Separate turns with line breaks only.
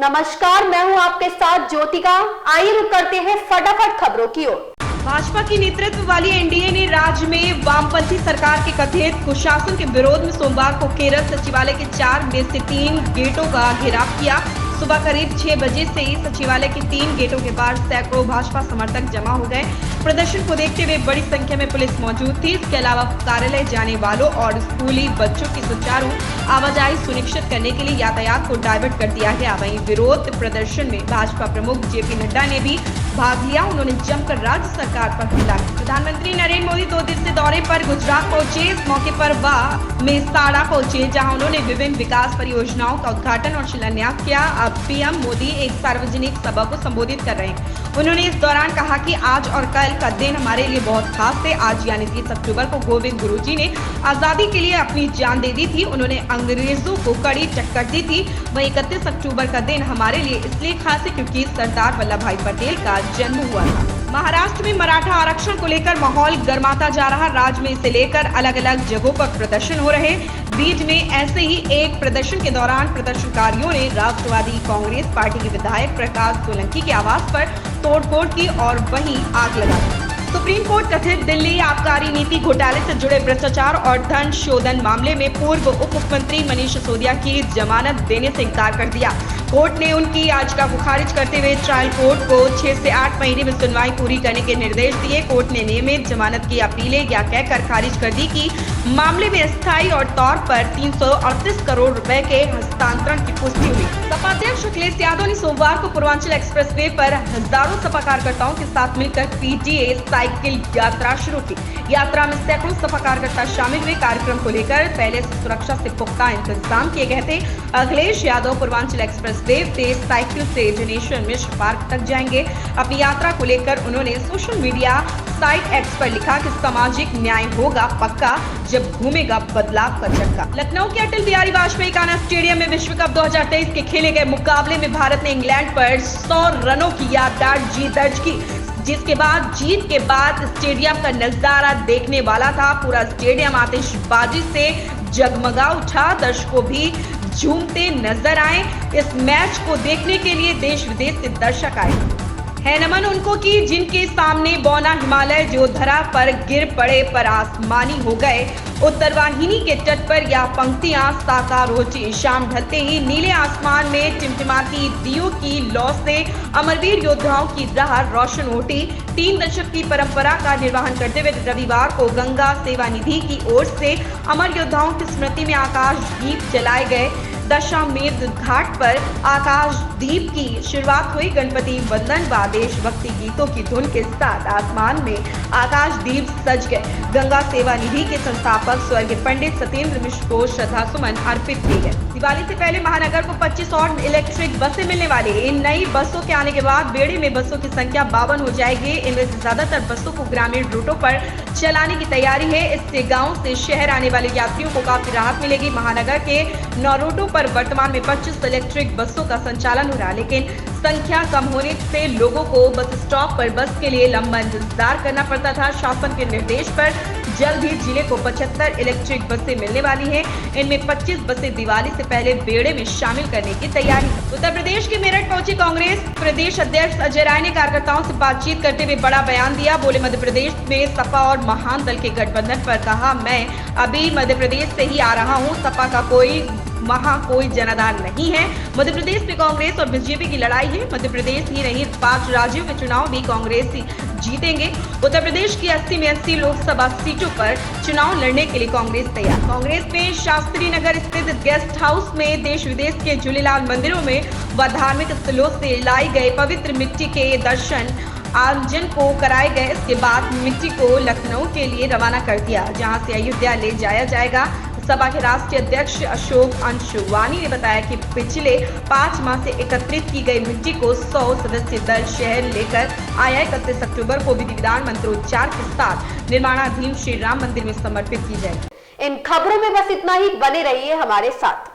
नमस्कार, मैं हूं आपके साथ ज्योतिका। आइए रुक करते हैं फटाफट खबरों की ओर।
भाजपा की नेतृत्व वाली एनडीए ने राज्य में वामपंथी सरकार के कथित कुशासन के विरोध में सोमवार को केरल सचिवालय के 4 में से 3 गेटों का घेराव किया। सुबह करीब 6 बजे से ही सचिवालय के 3 गेटों के बाहर सैकड़ों भाजपा समर्थक जमा हो गए। प्रदर्शन को देखते हुए बड़ी संख्या में पुलिस मौजूद थी। इसके अलावा कार्यालय जाने वालों और स्कूली बच्चों की सुचारू आवाजाही सुनिश्चित करने के लिए यातायात को डाइवर्ट कर दिया गया। वहीं विरोध प्रदर्शन में भाजपा प्रमुख जेपी नड्डा ने भी भाग लिया। उन्होंने जमकर राज्य सरकार पर हमला किया। प्रधानमंत्री नरेंद्र मोदी 2 दिवसीय दौरे पर गुजरात पहुंचे। इस मौके पर वह मेसाड़ा पहुंचे, जहां उन्होंने विभिन्न विकास परियोजनाओं का उद्घाटन और शिलान्यास किया। अब पीएम मोदी एक सार्वजनिक सभा को संबोधित कर रहे हैं। उन्होंने इस दौरान कहा कि आज और कल का दिन हमारे लिए बहुत खास है। आज यानी 30 अक्टूबर को गोविंद गुरु जी ने आजादी के लिए अपनी जान दे दी थी। उन्होंने अंग्रेजों को कड़ी टक्कर दी थी। वहीं 31 अक्टूबर का दिन हमारे लिए इसलिए खास है क्योंकि सरदार वल्लभ भाई पटेल का जन्म हुआ था। महाराष्ट्र में मराठा आरक्षण को लेकर माहौल गर्माता जा रहा। राज्य में इसे लेकर अलग अलग जगहों पर प्रदर्शन हो रहे। बीच में ऐसे ही एक प्रदर्शन के दौरान प्रदर्शनकारियों ने राष्ट्रवादी कांग्रेस पार्टी के विधायक प्रकाश सोलंकी के आवास पर तोड़फोड़ की और वहीं आग लगा दी। सुप्रीम कोर्ट कथित दिल्ली आबकारी नीति घोटाले से जुड़े भ्रष्टाचार और धन शोधन मामले में पूर्व उप मुख्यमंत्री मनीष सिसोदिया की जमानत देने से इनकार कर दिया। कोर्ट ने उनकी याचिका को खारिज करते हुए ट्रायल कोर्ट को 6 से 8 महीने में सुनवाई पूरी करने के निर्देश दिए। कोर्ट ने नियमित जमानत की अपीलें या कहकर खारिज कर दी कि मामले में अस्थायी और तौर पर 338 करोड़ रुपए के हस्तांतरण की पुष्टि हुई। सपा अध्यक्ष अखिलेश यादव ने सोमवार को पूर्वांचल एक्सप्रेसवे पर हजारों सपा कार्यकर्ताओं के साथ मिलकर पीटीए साइकिल यात्रा शुरू की। यात्रा में सैकड़ों सपा कार्यकर्ता शामिल हुए। कार्यक्रम को लेकर पहले से सुरक्षा से पुख्ता इंतजाम किए गए थे। अखिलेश यादव पूर्वांचल एक्सप्रेसवे से साइकिल से जनेश्वर मिश्र पार्क तक जाएंगे। अपनी यात्रा को लेकर उन्होंने सोशल मीडिया साइट एक्स पर लिखा कि सामाजिक न्याय होगा पक्का जब घूमेगा बदलाव का चक्का। लखनऊ के अटल बिहारी वाजपेयी काना स्टेडियम में विश्व कप 2023 के खेले गए मुकाबले में भारत ने इंग्लैंड पर 100 रनों की यादगार जीत दर्ज की, जिसके बाद जीत के बाद स्टेडियम का नजारा देखने वाला था। पूरा स्टेडियम आतिशबाजी से जगमगा उठा। दर्शकों भी झूमते नजर आए। इस मैच को देखने के लिए देश विदेश से दर्शक आए। है नमन उनको कि जिनके सामने बौना हिमालय जो धरा पर गिर पड़े पर आसमानी हो गए। उत्तरवाहिनी के तट पर यह पंक्तियां साकार होती। शाम ढलते ही नीले आसमान में टिमटिमाती दियों की लौ से अमरवीर योद्धाओं की राह रोशन होती। 3 दशक की परंपरा का निर्वहन करते हुए रविवार को गंगा सेवा निधि की ओर से अमर योद्धाओं की स्मृति में आकाश दीप जलाए गए। दशाश्वमेध घाट पर आकाश दीप की शुरुआत हुई। गणपति वंदन व देशभक्ति गीतों की धुन के साथ आसमान में आकाश दीप सज गए। गंगा सेवा निधि के संस्थापक स्वर्गीय पंडित सत्येंद्र मिश्र को श्रद्धासुमन अर्पित किए गए। दिवाली से पहले महानगर को 25 और इलेक्ट्रिक बसें मिलने वाली। इन नई बसों के आने के बाद बेड़े में बसों की संख्या 52 हो जाएगी। इनमें से ज्यादातर बसों को ग्रामीण रूटों पर चलाने की तैयारी है। इससे गाँव से शहर आने वाले यात्रियों को काफी राहत मिलेगी। महानगर के 9 रूटों पर वर्तमान में 25 इलेक्ट्रिक बसों का संचालन हो रहा है, लेकिन संख्या कम होने से लोगों को बस स्टॉप पर बस के लिए लंबा इंतजार करना पड़ता था। शासन के निर्देश पर जल्द ही जिले को 75 इलेक्ट्रिक बसें मिलने वाली हैं। इनमें 25 बसें दिवाली से पहले बेड़े में शामिल करने की तैयारी है। उत्तर प्रदेश के मेरठ पहुंचे कांग्रेस प्रदेश अध्यक्ष अजय राय ने कार्यकर्ताओं से बातचीत करते हुए बड़ा बयान दिया। बोले, मध्य प्रदेश में सपा और महान दल के गठबंधन पर कहा, मैं अभी मध्य प्रदेश से ही आ रहा हूँ। सपा का कोई जनाधार नहीं है। मध्य प्रदेश में कांग्रेस और बीजेपी की लड़ाई है। मध्य प्रदेश ही नहीं 5 राज्यों के चुनाव भी कांग्रेस ही जीतेंगे। उत्तर प्रदेश की 80 में 80 लोकसभा सीटों पर चुनाव लड़ने के लिए कांग्रेस तैयार। कांग्रेस ने शास्त्री नगर स्थित गेस्ट हाउस में देश विदेश के झूलेलाल मंदिरों में व धार्मिक स्थलों से लाई गए पवित्र मिट्टी के दर्शन आमजन को कराए गए। इसके बाद मिट्टी को लखनऊ के लिए रवाना कर दिया, जहां से अयोध्या ले जाया जाएगा। सपा के राष्ट्रीय अध्यक्ष अशोक अंशुवानी ने बताया कि पिछले 5 माह से एकत्रित की गई मिट्टी को 100 सदस्य दल शहर लेकर आया। 31 अक्टूबर को विधि विधान मंत्रोच्चार के साथ निर्माणाधीन श्री राम मंदिर में समर्पित की जाएगी।
इन खबरों में बस इतना ही। बने रहिए हमारे साथ।